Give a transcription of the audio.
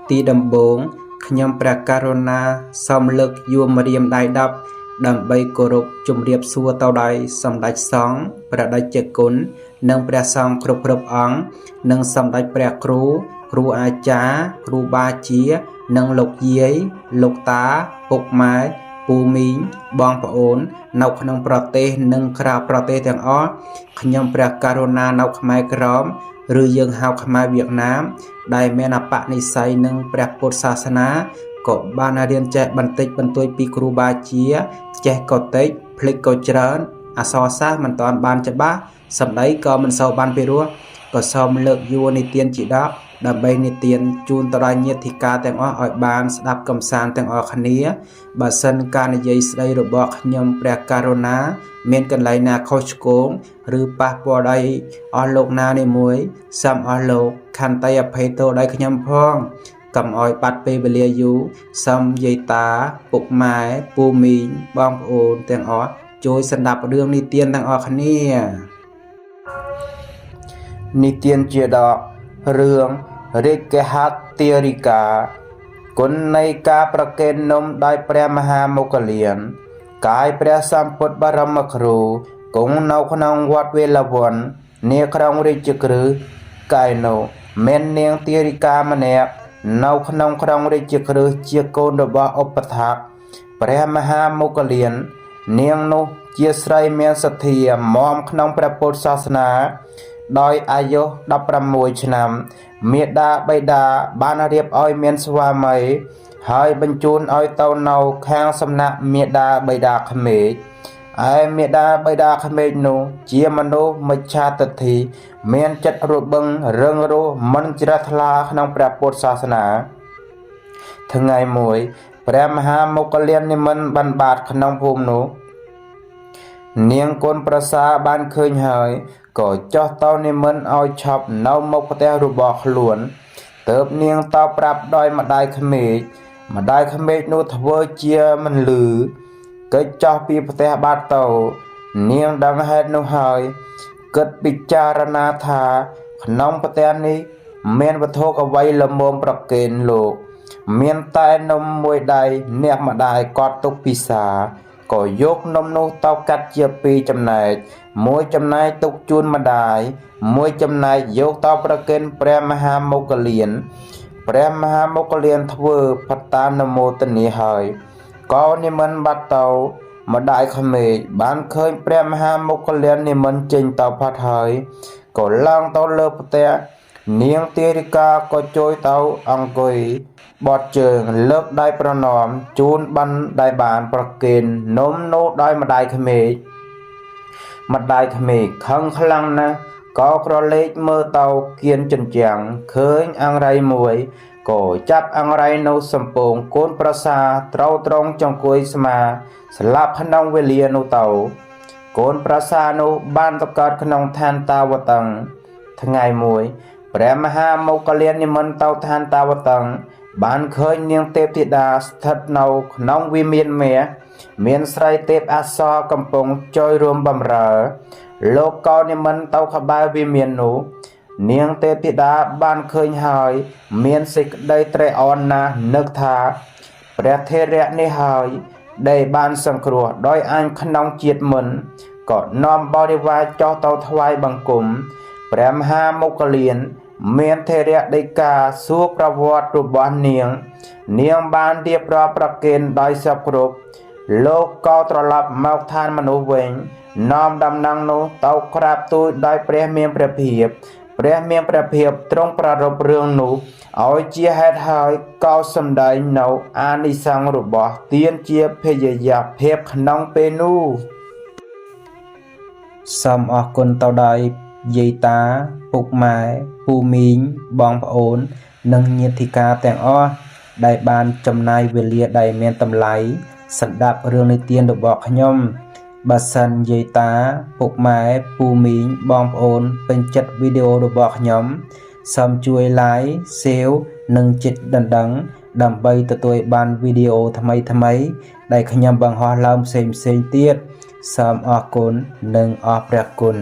ទីដំបូងខ្ញុំព្រះករុណាសូមលើកយួរម្រាមដៃ10ដើម្បីគោរពជំរាបសួរទៅដល់សម្ដេចសង្ឃព្រះតេជគុណនិងព្រះសង្ឃគ្រប់អង្គនិងសម្ដេចព្រះគ្រូអាចារ្យគ្រូបាជានិងលោកយាយលោកតាពុកម៉ែពូមីងបងប្អូននៅក្នុងប្រទេសនិងក្រៅប្រទេសទាំងអស់ខ្ញុំព្រះករុណានៅខ្មែរក្រមឬយើងហៅខ្មែរវៀតណាមដែលមានអបនិស្ស័យនឹងព្រះពុទ្ធសាសនាក៏បានរៀនចេះបន្តិចបន្តួចពីគ្រូបាជាចេះក៏តិចភ្លេចក៏ច្រើនអក្សរសាស្ត្រមិនទាន់បានច្បាស់សម្ដីក៏មិនសូវបានពីរោះក៏សូមលើកយួរនិទានជា10ដើម្បីនិទានជូនទៅដល់ញាតិកាទាំងអស់ឲ្យបានស្ដាប់កំសាន្តទាំងអស់គ្នាបើសិនការនិយាយស្ដីរបស់ខ្ញុំព្រះករុណាមានកន្លែងណាខុសឆ្គងឬប៉ះពាល់ដល់អស់លោកណានេះមួយសូមអស់លោកខន្តីអភ័យទោសដល់ខ្ញុំផងកុំឲ្យបាត់ពេលវេលាយូរសូមយាយតាពុកម៉ែពូមីងបងប្អូនទាំងអស់ជួយស្ដាប់រឿងនិទានទាំងអស់គ្នានិទានជាដករឿងរាជកេហទារិកាគុណនៃការប្រគេននំដោយព្រះមហាមុគលានកាយព្រះសម្ពុទ្ធបរមគ្រូគង់នៅក្នុងវត្តវេលវ័ននាក្រុងរាជក្រឹសកាយនោះមាននាងទារិកាម្នាក់នៅក្នុងក្រុងរាជក្រឹសជាកូនរបស់ឧបថកព្រះមហាមុគលាននាងនោះជាស្រីមានសទ្ធាមាំក្នុងព្រះពុទ្ធសាសនាដោយអាយុ16ឆ្នាំមាតាបិតាបានរៀបឲ្យមានស្វាមីហើយបញ្ជូនឲ្យទៅនៅខាងសំណាក់មាតាបិតាក្មេកឯមាតាបិតាក្មេកនោះជាមនុស្សមិច្ឆាទិដ្ឋិមានចិត្តរបឹងរឹងរូសមិនជ្រះថ្លាក្នុងព្រះពុទ្ធសាសនាថ្ងៃមួយព្រះមហាមុគលាននិមន្តបិណ្ឌបាតក្នុងភូមិនោះនាងគុណប្រសាបានឃើញហើយក៏ចុះទៅនិមន្តឲ្យឈប់នៅមុខផ្ទះរបស់ខ្លួនទើបនាងតបប្រាប់ដោយម្ដាយក្មេកនោះធ្វើជាមិនឮកិច្ចចុះពីផ្ទះបាត់ទៅនាងដឹងហេតុនោះហើយគិតពិចារណាថាក្នុងផ្ទះនេះមានវត្ថុអ្វីល្មមប្រគេនលោកមានតែនំមួយដៃអ្នកម្ដាយគាត់ទុកពិសាក៏យកនំនោះទៅកាត់ជាពីរចំណែកមួយចំណែកទុកជូនម្ដាយមួយចំណែកយកទៅប្រគេនព្រះមហាមុគលានព្រះមហាមុគលានធ្វើបតានមោទនាហើយក៏និមន្តបាត់ទៅម្ដាយក្មេកបានឃើញព្រះមហាមុគលាននិមន្តចេញទៅផាត់ហើយក៏ឡើងទៅលើផ្ទះនាងទារិកាក៏ចូលទៅអង្គុយបត់ជើងលើកដៃប្រណម្យជូនប័ណ្ណដែលបានប្រគេននំនោះដោយម្ដាយក្មេកខឹងខ្លាំងណាស់ក៏ក្រឡេកមើលទៅគៀនជញ្ជាំងឃើញអង្រៃមួយក៏ចាប់អង្រៃនោះសំពងកូនប្រសាត្រូវត្រង់ចង្គួយស្មាស្លាប់ក្នុងវេលានោះទៅកូនប្រសានោះបានទៅកើតក្នុងឋានតាវតឹងថ្ងៃមួយព្រះមហាមុគលាននិមន្តទៅឋានតាវតឹងបានឃើញនាងទេពធីតាស្ថិតនៅក្នុងវិមានមាសមានស្រីទេពអប្សរកំពុងចូលរួមបម្រើលោកក៏និមន្តទៅក្បែរវិមាននោះនាងទេពធីតាបានឃើញហើយមានសេចក្តីត្រេកអរណាស់នឹកថាព្រះធេរៈនេះហើយដែលបានសង្គ្រោះដោយអញក្នុងជាតិមុនក៏នាំបរិវារចុះទៅថ្វាយបង្គំព្រះមហាមុគលានមានធេរៈដីកាសួរប្រវត្តិរបស់នាងបានរៀបរាប់ប្រគេនដោយសពគ្រប់លោកក៏ត្រឡប់មកឋានមនុស្សវិញនាំដំណឹងនោះទៅក្រាបទូលដោយព្រះមានព្រះភាពទ្រង់ប្រារព្ធរឿងនោះឲ្យជាហេតុហើយក៏សម្ដែងនៅអានិសង្សរបស់ទានជាភយយភាពក្នុងពេលនោះសូមអរគុណទៅដល់យាយតាពុកម៉ែពូមីងបងប្អូននិងញាតិកាទាំងអស់ដែលបានចំណាយវេលាដែលមានតម្លៃស្ដាប់រឿងនិទានរបស់ខ្ញុំបើសិនយាយតាពុកម៉ែពូមីងបងប្អូនពេញចិត្តវីដេអូរបស់ខ្ញុំសូមជួយ like share និងចុចដណ្ដឹងដើម្បីទទួលបានវីដេអូថ្មីដែលខ្ញុំបង្ហោះឡើងផ្សេងទៀតសូមអរគុណនិងអរព្រះគុណ